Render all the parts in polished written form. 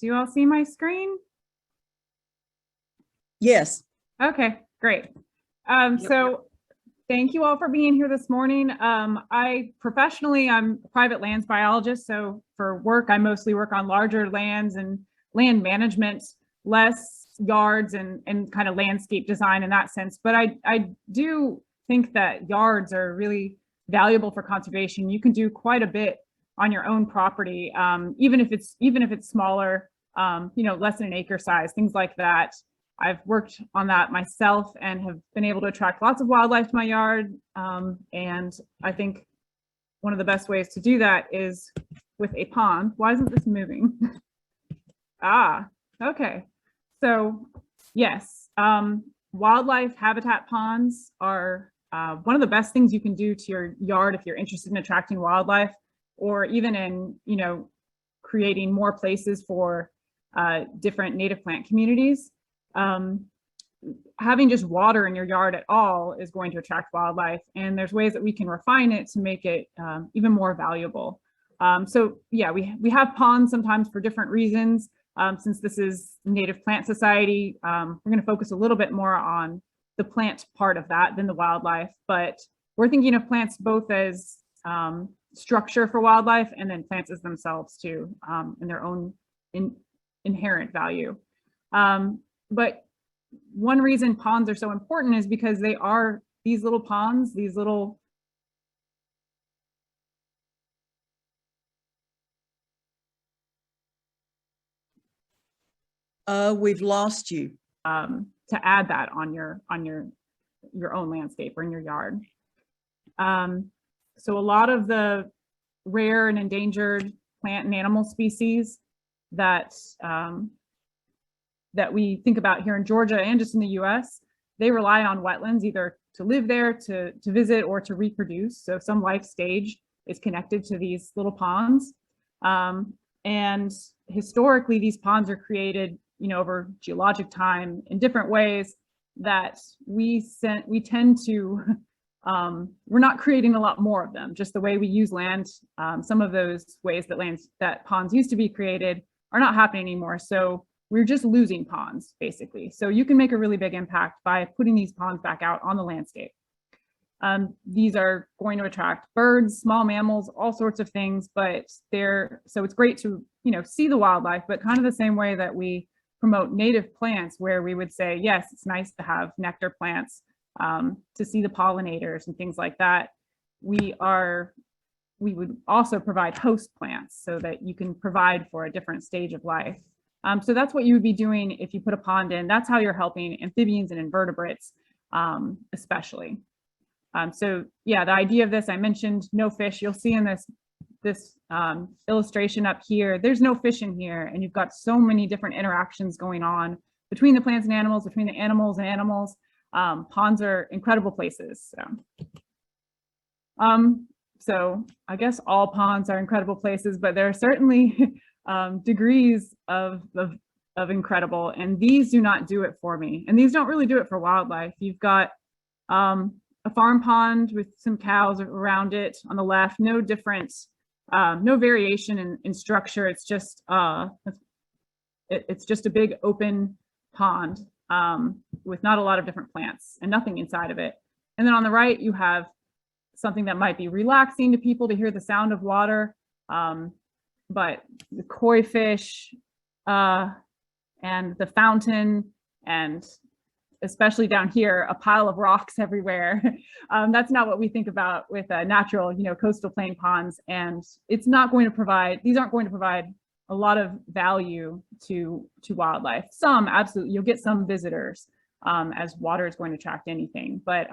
Do you all see my screen? Yes. Okay, great. So thank you all for being here this morning. I'm a private lands biologist. So for work, I mostly work on larger lands and land management, less yards and kind of landscape design in that sense. But I do think that yards are really valuable for conservation. You can do quite a bit on your own property, even if it's smaller, less than an acre size, things like that. I've worked on that myself and have been able to attract lots of wildlife to my yard. And I think one of the best ways to do that is with a pond. Why isn't this moving? Okay. So yes, wildlife habitat ponds are one of the best things you can do to your yard if you're interested in attracting wildlife, or even in, creating more places for different native plant communities. Having just water in your yard at all is going to attract wildlife, and there's ways that we can refine it to make it even more valuable. So yeah, we have ponds sometimes for different reasons. Since this is Native Plant Society, we're going to focus a little bit more on the plant part of that than the wildlife, but we're thinking of plants both as structure for wildlife and then plants as themselves too, in their own inherent value. But one reason ponds are so important is because they are these little ponds, these little we've lost you. To add that on your own landscape or in your yard. So a lot of the rare and endangered plant and animal species that that we think about here in Georgia and just in the US, they rely on wetlands either to live there, to visit, or to reproduce. So some life stage is connected to these little ponds. And historically, these ponds are created, over geologic time in different ways that we tend to, we're not creating a lot more of them. Just the way we use land, some of those ways that ponds used to be created are not happening anymore. So we're just losing ponds, basically. So you can make a really big impact by putting these ponds back out on the landscape. These are going to attract birds, small mammals, all sorts of things, but so it's great to, see the wildlife, but kind of the same way that we promote native plants, where we would say, yes, it's nice to have nectar plants, to see the pollinators and things like that. We would also provide host plants so that you can provide for a different stage of life. So that's what you would be doing if you put a pond in. That's how you're helping amphibians and invertebrates, especially. So yeah, the idea of this, I mentioned no fish. You'll see in this illustration up here, there's no fish in here, and you've got so many different interactions going on between the plants and animals, between the animals and animals. Ponds are incredible places. So I guess all ponds are incredible places, but there are certainly degrees of incredible, and these do not do it for me, and these don't really do it for wildlife. You've got a farm pond with some cows around it on the left. No difference, no variation in structure. It's just it's just a big open pond with not a lot of different plants and nothing inside of it. And then on the right, you have something that might be relaxing to people to hear the sound of water. But the koi fish and the fountain, and especially down here, a pile of rocks everywhere. That's not what we think about with natural, coastal plain ponds. And it's not going to provide, these aren't going to provide a lot of value to wildlife. Some, absolutely, you'll get some visitors, as water is going to attract anything. But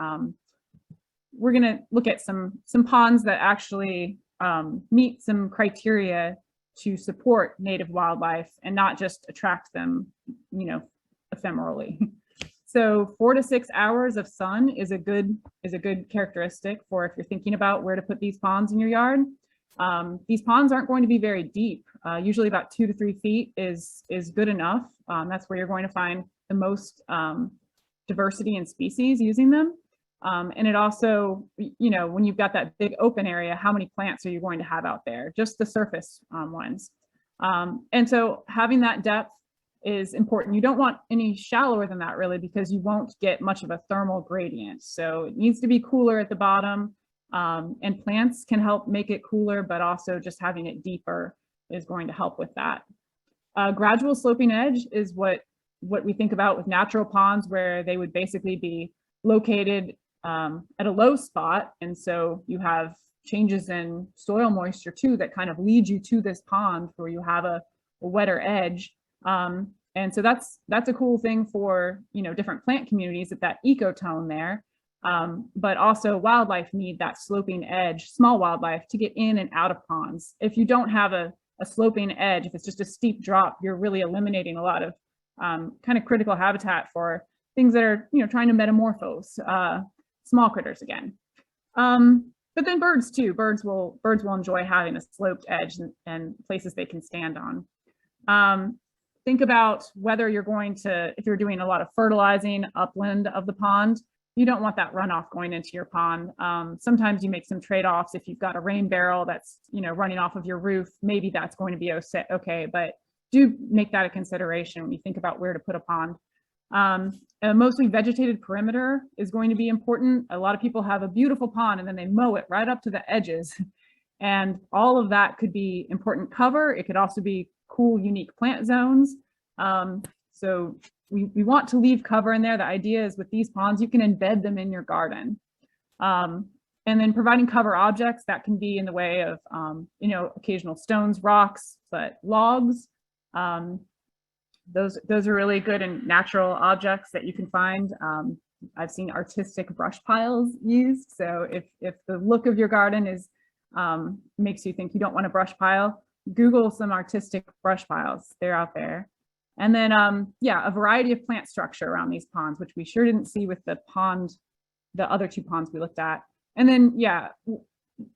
we're going to look at some ponds that actually meet some criteria to support native wildlife and not just attract them, ephemerally. So 4 to 6 hours of sun is a good characteristic for if you're thinking about where to put these ponds in your yard. These ponds aren't going to be very deep. Usually about 2 to 3 feet is good enough. That's where you're going to find the most diversity in species using them. And it also, when you've got that big open area, how many plants are you going to have out there? Just the surface ones. And so having that depth is important. You don't want any shallower than that really, because you won't get much of a thermal gradient. So it needs to be cooler at the bottom, and plants can help make it cooler, but also just having it deeper is going to help with that. Gradual sloping edge is what we think about with natural ponds, where they would basically be located at a low spot. And so you have changes in soil moisture too that kind of lead you to this pond where you have a wetter edge. And so that's a cool thing for, different plant communities at that ecotone there. But also wildlife need that sloping edge, small wildlife, to get in and out of ponds. If you don't have a sloping edge, if it's just a steep drop, you're really eliminating a lot of kind of critical habitat for things that are, trying to metamorphose, small critters again. But then birds too. Birds will enjoy having a sloped edge and places they can stand on. Think about whether you're going to, if you're doing a lot of fertilizing upland of the pond, you don't want that runoff going into your pond. Sometimes you make some trade-offs. If you've got a rain barrel that's, running off of your roof, maybe that's going to be okay, but do make that a consideration when you think about where to put a pond. A mostly vegetated perimeter is going to be important. A lot of people have a beautiful pond and then they mow it right up to the edges. And all of that could be important cover. It could also be cool, unique plant zones. So we want to leave cover in there. The idea is with these ponds, you can embed them in your garden. And then providing cover objects that can be in the way of, occasional stones, rocks, but logs. Those are really good and natural objects that you can find. I've seen artistic brush piles used. So if the look of your garden is makes you think you don't want a brush pile, Google some artistic brush piles. They're out there. And then, a variety of plant structure around these ponds, which we sure didn't see with the other two ponds we looked at. And then,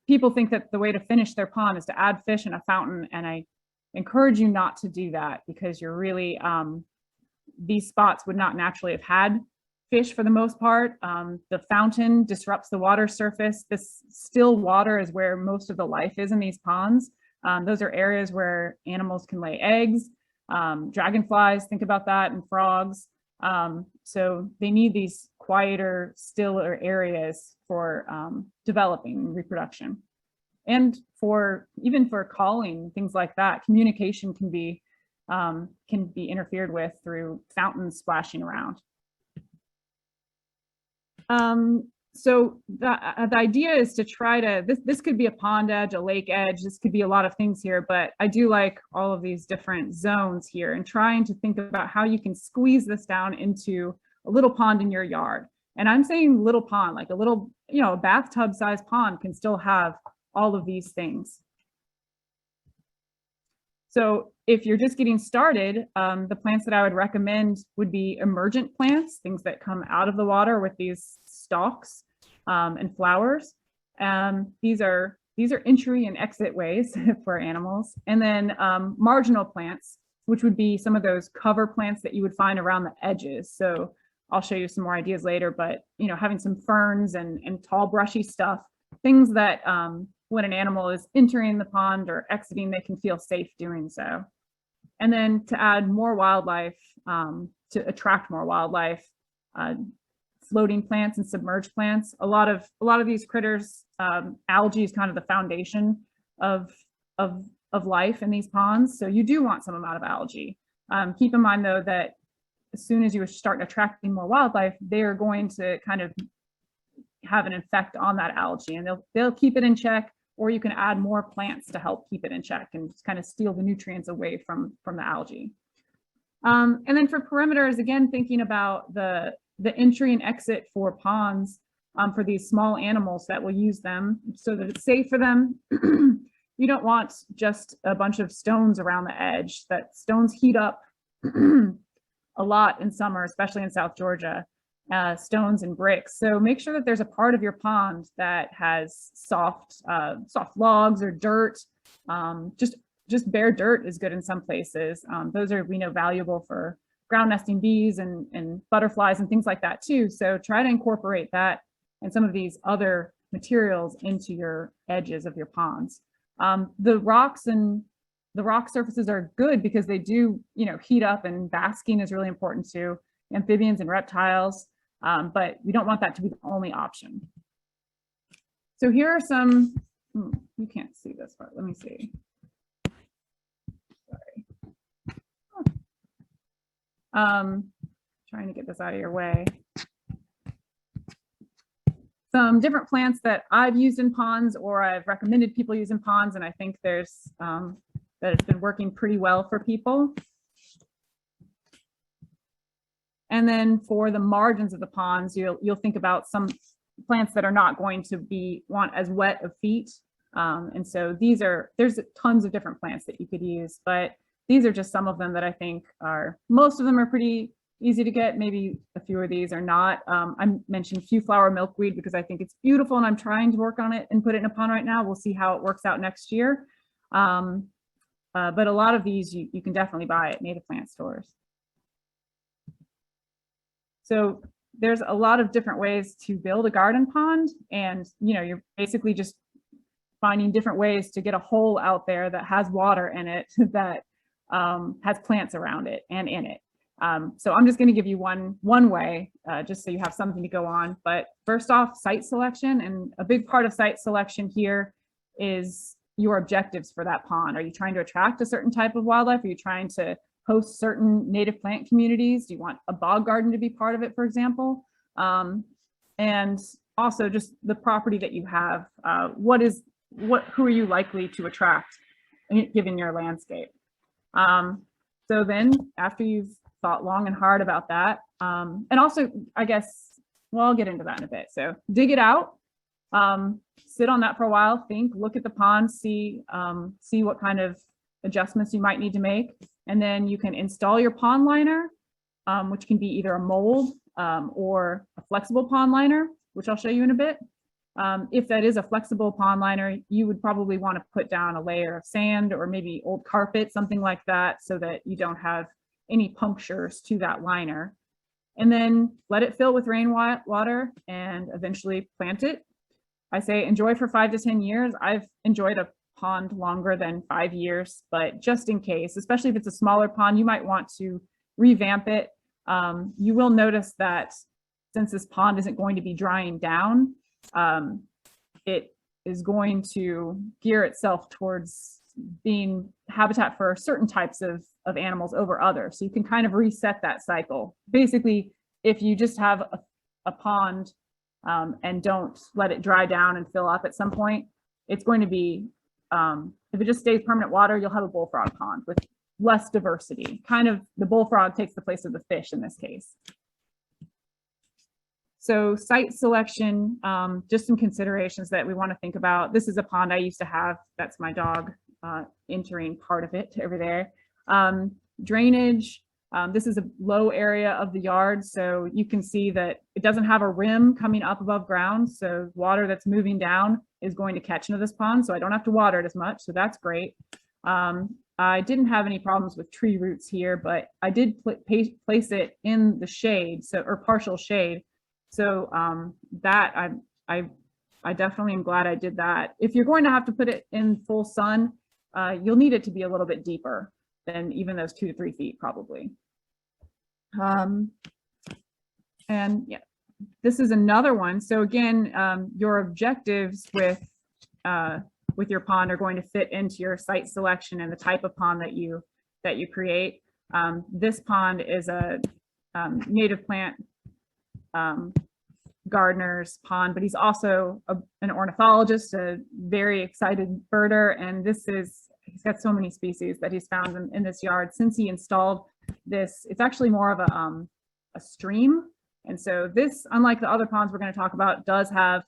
people think that the way to finish their pond is to add fish in a fountain. And I encourage you not to do that, because you're really, these spots would not naturally have had fish for the most part. The fountain disrupts the water surface. This still water is where most of the life is in these ponds. Those are areas where animals can lay eggs. Dragonflies, think about that, and frogs. So they need these quieter, stiller areas for developing and reproduction. And even for calling, things like that, communication can be interfered with through fountains splashing around. So the idea is to try to, this could be a pond edge, a lake edge, this could be a lot of things here, but I do like all of these different zones here, and trying to think about how you can squeeze this down into a little pond in your yard. And I'm saying little pond, like a little, a bathtub sized pond can still have all of these things. So if you're just getting started, the plants that I would recommend would be emergent plants, things that come out of the water with these stalks and flowers. These are entry and exit ways for animals. And then marginal plants, which would be some of those cover plants that you would find around the edges. So I'll show you some more ideas later, but having some ferns and tall brushy stuff, things that when an animal is entering the pond or exiting, they can feel safe doing so. And then to add more wildlife, to attract more wildlife, floating plants and submerged plants. A lot of these critters, algae is kind of the foundation of life in these ponds. So you do want some amount of algae. Keep in mind though that as soon as you start attracting more wildlife, they are going to kind of have an effect on that algae, and they'll keep it in check, or you can add more plants to help keep it in check and just kind of steal the nutrients away from the algae. And then for perimeters, again, thinking about the entry and exit for ponds for these small animals that will use them so that it's safe for them. You don't want just a bunch of stones around the edge. That stones heat up a lot in summer, especially in South Georgia. Stones and bricks. So make sure that there's a part of your pond that has soft logs or dirt. Just bare dirt is good in some places. Those are, we know, valuable for ground nesting bees and butterflies and things like that too. So try to incorporate that and some of these other materials into your edges of your ponds. The rocks and the rock surfaces are good because they do, heat up, and basking is really important too. Amphibians and reptiles, but we don't want that to be the only option. So here are some, you can't see this part, let me see. Sorry. Trying to get this out of your way. Some different plants that I've used in ponds, or I've recommended people use in ponds, and I think there's that it's been working pretty well for people. And then for the margins of the ponds, you'll think about some plants that are not going to want as wet of feet. And so there's tons of different plants that you could use, but these are just some of them that I think most of them are pretty easy to get. Maybe a few of these are not. I mentioned few flower milkweed because I think it's beautiful, and I'm trying to work on it and put it in a pond right now. We'll see how it works out next year. But a lot of these you can definitely buy at native plant stores. So there's a lot of different ways to build a garden pond, and you're basically just finding different ways to get a hole out there that has water in it, that has plants around it and in it. So I'm just going to give you one way, just so you have something to go on. But first off, site selection, and a big part of site selection here is your objectives for that pond. Are you trying to attract a certain type of wildlife? Are you trying to host certain native plant communities? Do you want a bog garden to be part of it, for example? And also just the property that you have. Who are you likely to attract given your landscape? So then after you've thought long and hard about that, and also, I guess, well, I'll get into that in a bit. So dig it out, sit on that for a while, look at the pond, see what kind of adjustments you might need to make. And then you can install your pond liner, which can be either a mold or a flexible pond liner, which I'll show you in a bit. If that is a flexible pond liner, you would probably want to put down a layer of sand or maybe old carpet, something like that, so that you don't have any punctures to that liner. And then let it fill with rainwater and eventually plant it. I say enjoy for 5 to 10 years. I've enjoyed a pond longer than 5 years, but just in case, especially if it's a smaller pond, you might want to revamp it. You will notice that since this pond isn't going to be drying down, it is going to gear itself towards being habitat for certain types of animals over others. So you can kind of reset that cycle. Basically, if you just have a pond and don't let it dry down and fill up at some point, it's going to be, if it just stays permanent water, you'll have a bullfrog pond with less diversity. Kind of the bullfrog takes the place of the fish in this case. So site selection, just some considerations that we want to think about. This is a pond I used to have. That's my dog entering part of it over there. Drainage. This is a low area of the yard, so you can see that it doesn't have a rim coming up above ground. So water that's moving down is going to catch into this pond, so I don't have to water it as much. So that's great. I didn't have any problems with tree roots here, but I did place it in the shade, or partial shade. So that I definitely am glad I did that. If you're going to have to put it in full sun, you'll need it to be a little bit deeper than even those 2 to 3 feet probably. And yeah, this is another one. So again, your objectives with your pond are going to fit into your site selection and the type of pond that you create. This pond is a native plant gardener's pond, but he's also an ornithologist, a very excited birder, and he's got so many species that he's found in this yard since he installed this. It's actually more of a stream, and so this, unlike the other ponds we're going to talk about, does have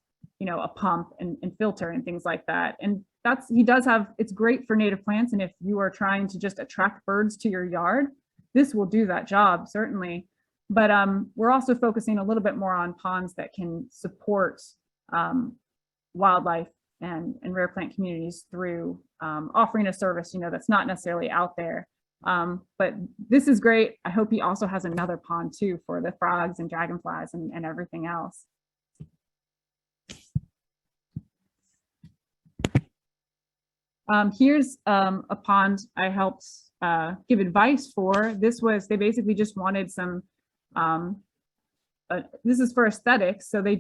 a pump and filter and things like that. And it's great for native plants, and if you are trying to just attract birds to your yard, this will do that job certainly. But we're also focusing a little bit more on ponds that can support wildlife and rare plant communities through offering a service, that's not necessarily out there. But this is great. I hope he also has another pond too for the frogs and dragonflies and everything else. Here's a pond I helped give advice for. They basically just wanted some, this is for aesthetics. So they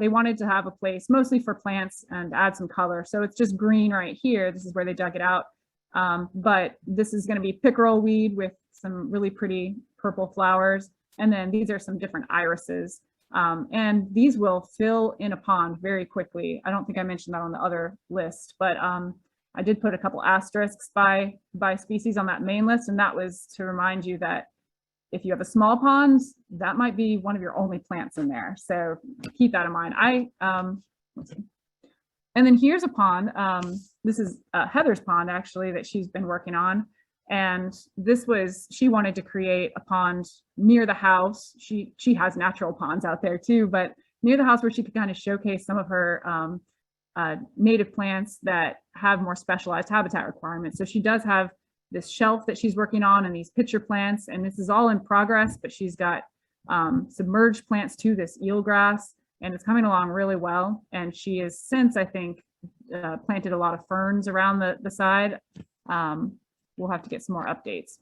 wanted to have a place mostly for plants and add some color. So it's just green right here. This is where they dug it out. But this is going to be pickerel weed with some really pretty purple flowers. And then these are some different irises. And these will fill in a pond very quickly. I don't think I mentioned that on the other list, but I did put a couple asterisks by species on that main list, and that was to remind you that if you have a small pond, that might be one of your only plants in there. So keep that in mind. Let's see. And then here's a pond. This is Heather's pond, actually, that she's been working on. And she wanted to create a pond near the house. She has natural ponds out there too, but near the house where she could kind of showcase some of her native plants that have more specialized habitat requirements. So she does have this shelf that she's working on and these pitcher plants, and this is all in progress, but she's got submerged plants too, this eelgrass, and it's coming along really well. And she has since, I think, planted a lot of ferns around the side. We'll have to get some more updates.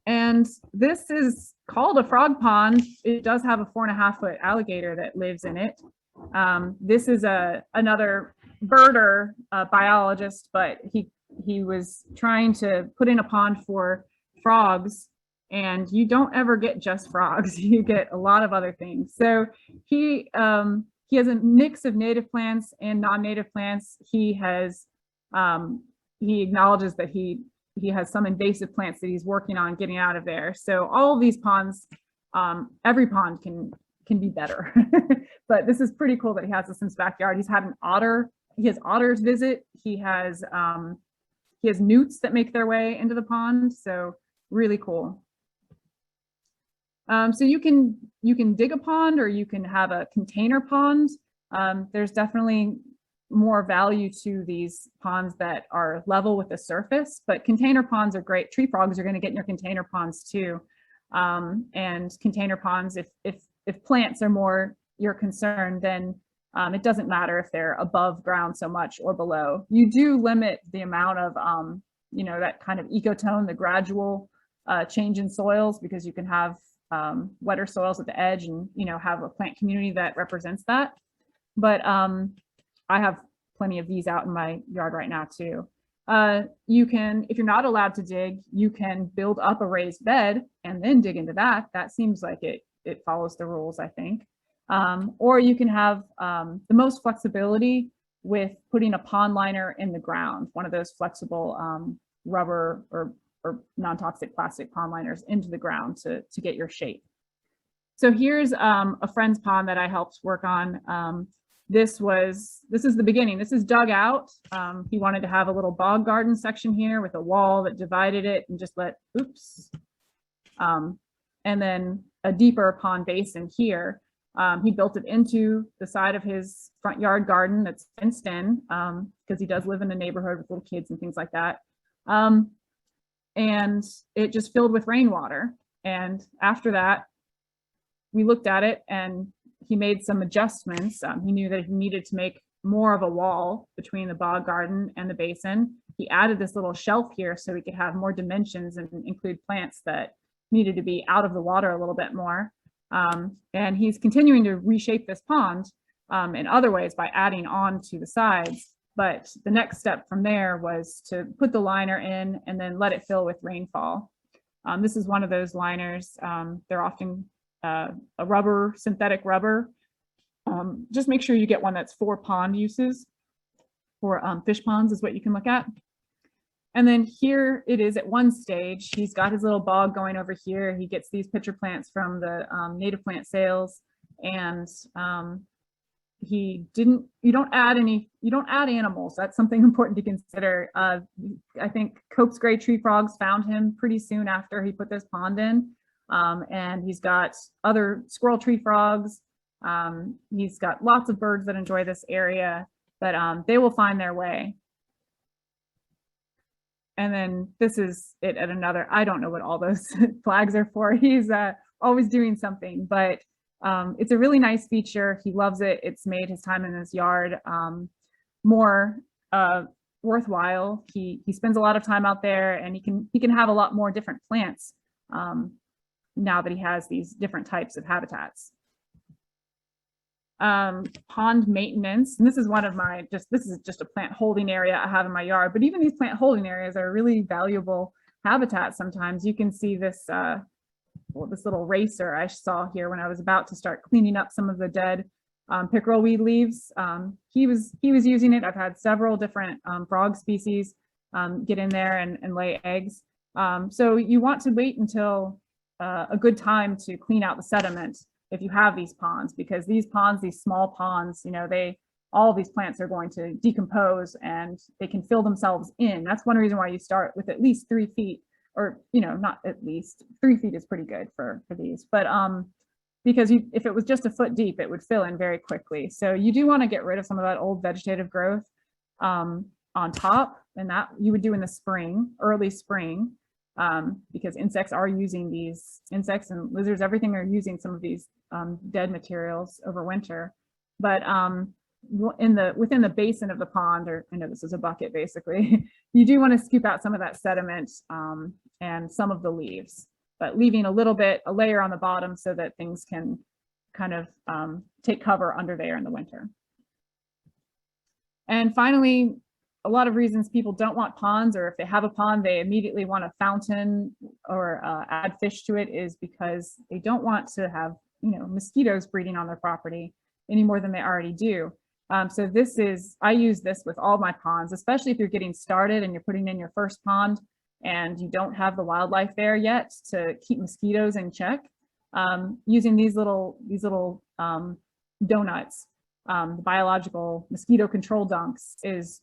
And this is called a frog pond. It does have a 4.5-foot alligator that lives in it. This is another birder biologist, but he was trying to put in a pond for frogs, and you don't ever get just frogs. You get a lot of other things. So he has a mix of native plants and non-native plants. He acknowledges that he has some invasive plants that he's working on getting out of there. So all of these ponds, every pond can be better. But this is pretty cool that he has this in his backyard. He's had an otter. He has otters visit. He has newts that make their way into the pond. So really cool. So you can dig a pond, or you can have a container pond. There's definitely more value to these ponds that are level with the surface, but container ponds are great. Tree frogs are going to get in your container ponds too. And container ponds, if plants are more your concern, then it doesn't matter if they're above ground so much or below. You do limit the amount of, that kind of ecotone, the gradual change in soils, because you can have wetter soils at the edge and, have a plant community that represents that. But I have plenty of these out in my yard right now too. You can, if you're not allowed to dig, you can build up a raised bed and then dig into that. That seems like it follows the rules, I think. Or you can have the most flexibility with putting a pond liner in the ground, one of those flexible rubber or non-toxic plastic pond liners into the ground to get your shape. So here's a friend's pond that I helped work on. This is the beginning. This is dug out. He wanted to have a little bog garden section here with a wall that divided it and just and then a deeper pond basin here. He built it into the side of his front yard garden that's fenced in, because he does live in a neighborhood with little kids and things like that. And it just filled with rainwater. And after that, we looked at it and he made some adjustments. He knew that he needed to make more of a wall between the bog garden and the basin. He added this little shelf here so he could have more dimensions and include plants that needed to be out of the water a little bit more. And he's continuing to reshape this pond in other ways by adding on to the sides. But the next step from there was to put the liner in and then let it fill with rainfall. This is one of those liners. They're often a synthetic rubber. Just make sure you get one that's for pond uses. For fish ponds is what you can look at. And then here it is at one stage. He's got his little bog going over here. He gets these pitcher plants from the native plant sales, and you don't add animals. That's something important to consider. I think Cope's gray tree frogs found him pretty soon after he put this pond in. And he's got other squirrel tree frogs. He's got lots of birds that enjoy this area, but they will find their way. And then this is it at another, I don't know what all those flags are for. He's always doing something, but it's a really nice feature. He loves it. It's made his time in his yard more worthwhile. He spends a lot of time out there, and he can have a lot more different plants now that he has these different types of habitats. Pond maintenance, and this is one of my this is just a plant holding area I have in my yard, but even these plant holding areas are really valuable habitats. Sometimes you can see this this little racer I saw here when I was about to start cleaning up some of the dead pickerel weed leaves. He was using it. I've had several different frog species get in there and lay eggs. So you want to wait until a good time to clean out the sediment if you have these ponds, because these ponds, these small ponds, you know, all of these plants are going to decompose and they can fill themselves in. That's one reason why you start with at least 3 feet, or, you know, not at least 3 feet is pretty good for these, but because if it was just a foot deep, it would fill in very quickly. So you do want to get rid of some of that old vegetative growth on top, and that you would do in the spring, early spring, because insects and lizards, everything are using some of these dead materials over winter. But within the basin of the pond, or I know this is a bucket basically, you do want to scoop out some of that sediment and some of the leaves, but leaving a layer on the bottom so that things can kind of take cover under there in the winter. And finally, a lot of reasons people don't want ponds, or if they have a pond, they immediately want a fountain or add fish to it, is because they don't want to have, you know, mosquitoes breeding on their property any more than they already do. So I use this with all my ponds, especially if you're getting started and you're putting in your first pond and you don't have the wildlife there yet to keep mosquitoes in check. Using these little donuts, the biological mosquito control dunks is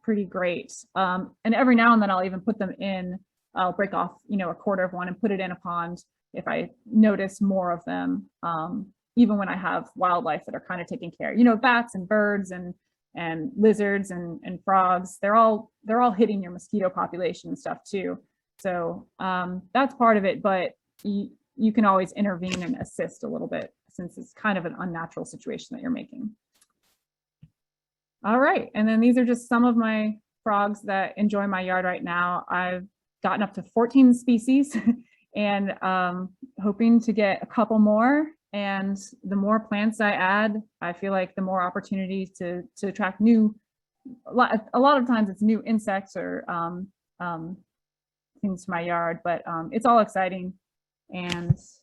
pretty great. And every now and then I'll even put them in, I'll break off, you know, a quarter of one and put it in a pond if I notice more of them, even when I have wildlife that are kind of taking care. You know, bats and birds and lizards and frogs, they're all hitting your mosquito population and stuff too. So that's part of it, but you can always intervene and assist a little bit, since it's kind of an unnatural situation that you're making. All right, and then these are just some of my frogs that enjoy my yard right now. I've gotten up to 14 species and hoping to get a couple more. And the more plants I add, I feel like the more opportunities to attract a lot of times it's new insects or things to my yard, but it's all exciting. And let's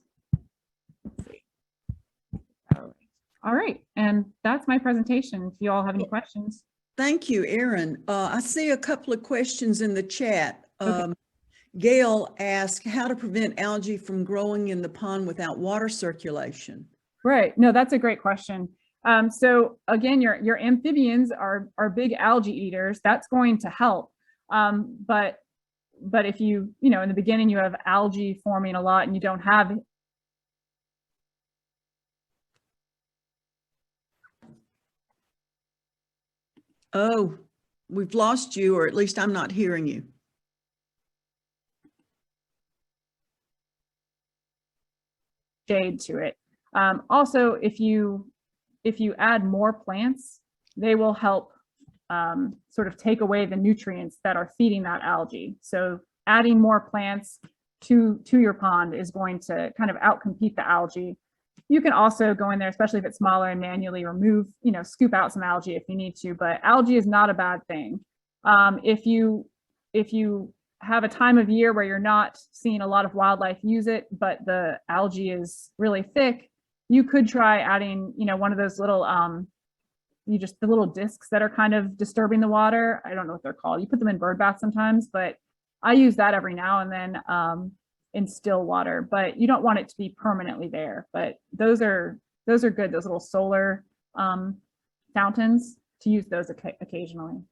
see. All right, and that's my presentation. If you all have any questions. Thank you, Erin. I see a couple of questions in the chat. Okay. Gail asked how to prevent algae from growing in the pond without water circulation. Right. No, that's a great question. So again, your amphibians are big algae eaters. That's going to help. But if you know, in the beginning you have algae forming a lot and you don't have Oh, we've lost you, or at least I'm not hearing you. shade to it. Also, if you add more plants, they will help sort of take away the nutrients that are feeding that algae. So adding more plants to your pond is going to kind of outcompete the algae. You can also go in there, especially if it's smaller, and manually remove, you know, scoop out some algae if you need to, but algae is not a bad thing. If you have a time of year where you're not seeing a lot of wildlife use it, but the algae is really thick, you could try adding, you know, one of those little, the little discs that are kind of disturbing the water. I don't know what they're called. You put them in bird baths sometimes, but I use that every now and then in still water, but you don't want it to be permanently there. But those are good, those little solar fountains, to use those occasionally.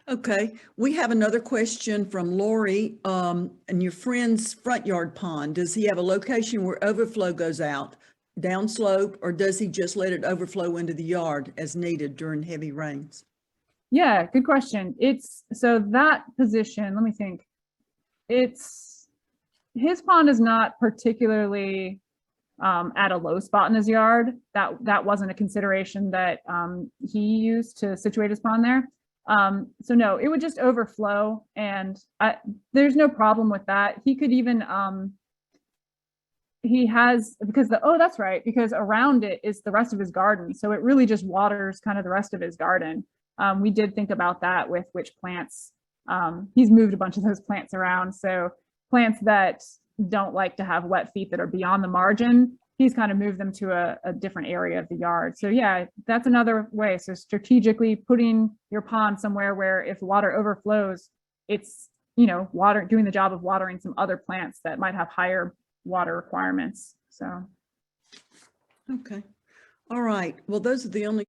Okay, we have another question from Lori. And your friend's front yard pond, does he have a location where overflow goes out downslope, or does he just let it overflow into the yard as needed during heavy rains? Yeah, good question. So that position, let me think. His pond is not particularly at a low spot in his yard. That wasn't a consideration that he used to situate his pond there. So no, it would just overflow, and there's no problem with that. He could even he has, because that's right, because around it is the rest of his garden, so it really just waters kind of the rest of his garden. We did think about that with which plants. He's moved a bunch of those plants around, so plants that don't like to have wet feet that are beyond the margin, he's kind of moved them to a different area of the yard. So yeah, that's another way. So strategically putting your pond somewhere where if water overflows, it's, water, doing the job of watering some other plants that might have higher water requirements. So. Okay. All right. Well, those are the only